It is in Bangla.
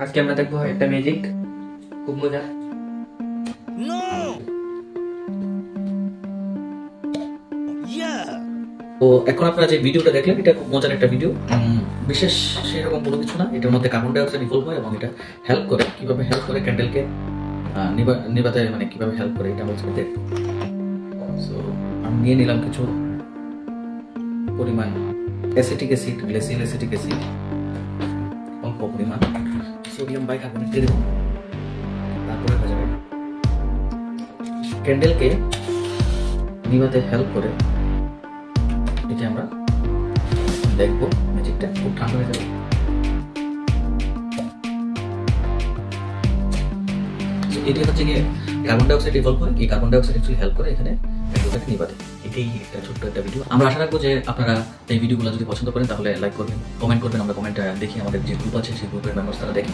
আজকে আমরা দেখবো একটা ম্যাজিক, খুব মজা। তো এখন আপনারা যে ভিডিওটা দেখলেন এটা খুব মজার একটা ভিডিও, বিশেষ সেরকম কোনো কিছু না। এটার মধ্যে কার্বন ডাইঅক্সাইড ইনভলভ হয় এবং এটা হেল্প করে, কিভাবে হেল্প করে ক্যান্ডেলকে নিভাতে, মানে কিভাবে হেল্প করে এটা হচ্ছে দেখবো। সো আমি নিয়ে নিলাম কিছু পরিমাণ acetic acid, glacial acetic acid, অল্প পরিমাণ সোডিয়াম বাইকার্বনেট দিয়ে দেবো। তারপরে হয়ে যাবে ক্যান্ডেলকে নিভাতে হেল্প করে। এটা আমরা দেখবো, ম্যাজিকটা খুব ঠান্ডা হয়ে যাবে। এটি হচ্ছে গিয়ে কার্বন ডাইঅক্সাইড ইভলভ হয়, এই কার্বন ডাইঅক্সাইড অ্যাকচুয়ালি হেল্প করে এখানে ক্যান্ডেলটাকে নিভাতে। এটাই একটা ছোট্ট একটা ভিডিও। আমরা আশা রাখবো যে আপনারা এই ভিডিওগুলো যদি পছন্দ করেন তাহলে লাইক করবেন, কমেন্ট করবেন। আমরা কমেন্ট দেখি, আমাদের যে গ্রুপ আছে সেই গ্রুপের মেম্বার্স তারা দেখি।